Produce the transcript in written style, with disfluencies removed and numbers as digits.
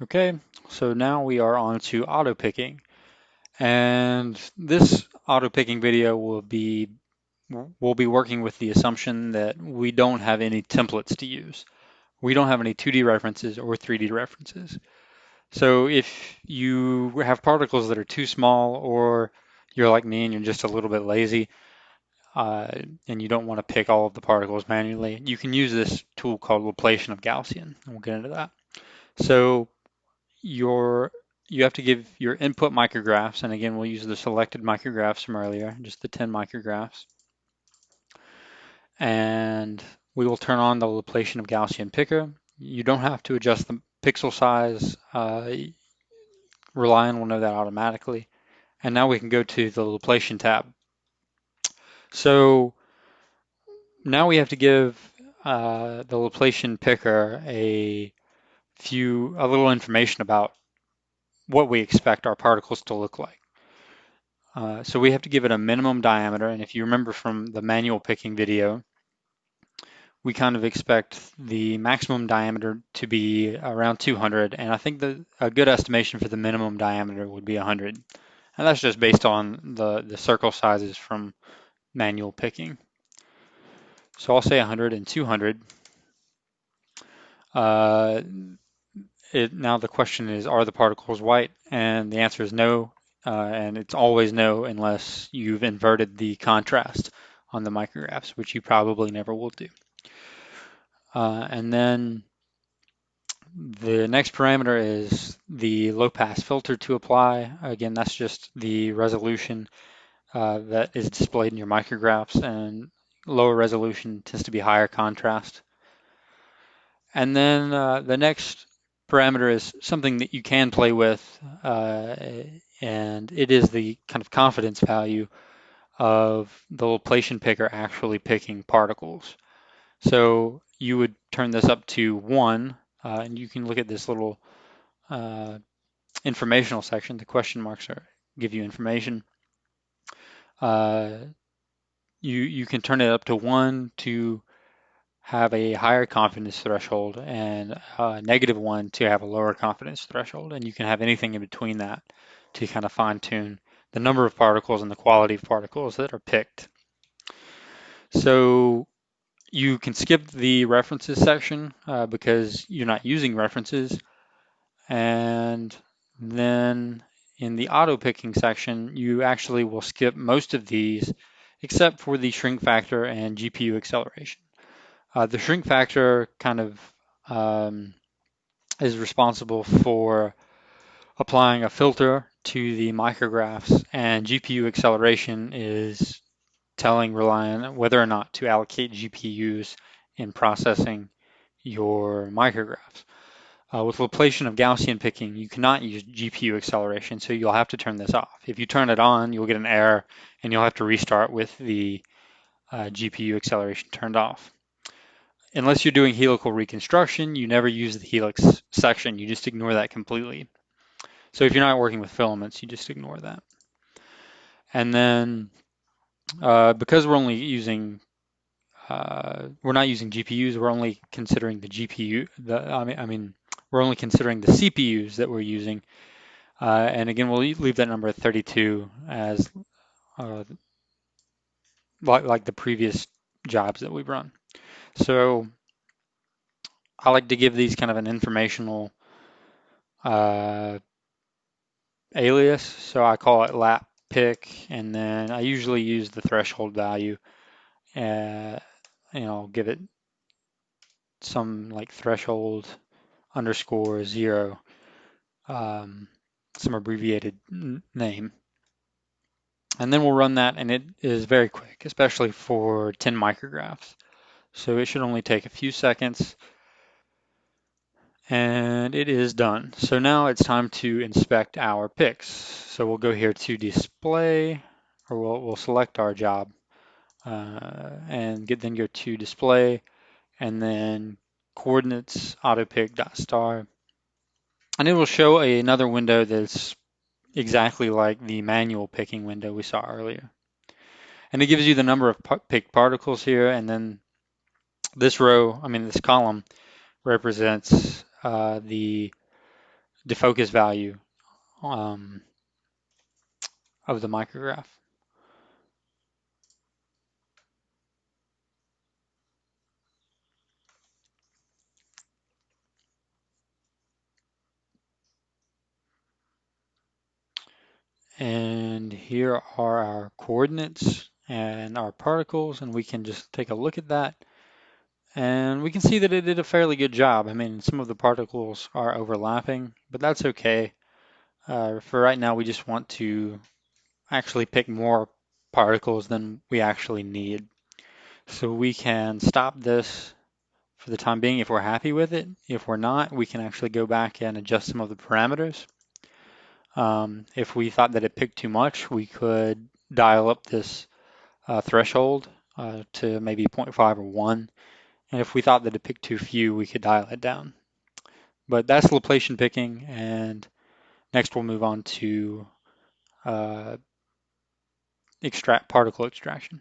Okay, so now we are on to auto picking, and this auto picking video will be working with the assumption that we don't have any templates to use. We don't have any 2D references or 3D references. So if you have particles that are too small, or you're like me and you're just a little bit lazy, uh, and you don't want to pick all of the particles manually, you can use this tool called Laplacian of Gaussian, and we'll get into that. So your you have to give your input micrographs, and again, we'll use the selected micrographs from earlier, just the 10 micrographs. And we will turn on the Laplacian of Gaussian picker. You don't have to adjust the pixel size. RELION will know that automatically. And now we can go to the Laplacian tab. So now we have to give the Laplacian picker a little information about what we expect our particles to look like. So we have to give it a minimum diameter, and if you remember from the manual picking video, we kind of expect the maximum diameter to be around 200, and I think a good estimation for the minimum diameter would be 100. And that's just based on the circle sizes from manual picking. So I'll say 100 and 200. Uh, Now the question is, are the particles white? And the answer is no, and it's always no unless you've inverted the contrast on the micrographs, which you probably never will do. And then the next parameter is the low pass filter to apply. Again, that's just the resolution that is displayed in your micrographs, and lower resolution tends to be higher contrast. And then the next parameter is something that you can play with, and it is the kind of confidence value of the Laplacian picker actually picking particles. So you would turn this up to 1, and you can look at this little uh, informational section. The question marks give you information. Uh, you can turn it up to 1 to have a higher confidence threshold, and -1 to have a lower confidence threshold. And you can have anything in between that to kind of fine tune the number of particles and the quality of particles that are picked. So you can skip the references section because you're not using references. And then in the auto picking section, you actually will skip most of these except for the shrink factor and GPU acceleration. The shrink factor kind of is responsible for applying a filter to the micrographs, and GPU acceleration is telling RELION whether or not to allocate GPUs in processing your micrographs. With Laplacian of Gaussian picking, you cannot use GPU acceleration, so you'll have to turn this off. If you turn it on, you'll get an error, and you'll have to restart with the GPU acceleration turned off. Unless you're doing helical reconstruction, you never use the helix section. You just ignore that completely. So if you're not working with filaments, you just ignore that. And then because we're not using GPUs, we're only considering the GPU. We're only considering the CPUs that we're using. And again, we'll leave that number at 32 as uh, like the previous jobs that we've run. So I like to give these kind of an informational uh, alias. So I call it lap pick, and then I usually use the threshold value. Uh, give it some like threshold underscore 0, some abbreviated name. And then we'll run that, and it is very quick, especially for 10 micrographs. So it should only take a few seconds, and it is done. So now it's time to inspect our pics. So we'll go here to display, or we'll select our job, and then go to display, and then coordinates autopic.star. And it will show another window that's exactly like the manual picking window we saw earlier. And it gives you the number of picked particles here, and then this column represents the defocus value of the micrograph. And here are our coordinates and our particles, and we can just take a look at that. And we can see that it did a fairly good job. I mean, some of the particles are overlapping, but that's okay. For right now, we just want to actually pick more particles than we actually need. So we can stop this for the time being if we're happy with it. If we're not, we can actually go back and adjust some of the parameters. If we thought that it picked too much, we could dial up this threshold to maybe 0.5 or 1. And if we thought that it picked too few, we could dial it down. But that's Laplacian picking, and next we'll move on to particle extraction.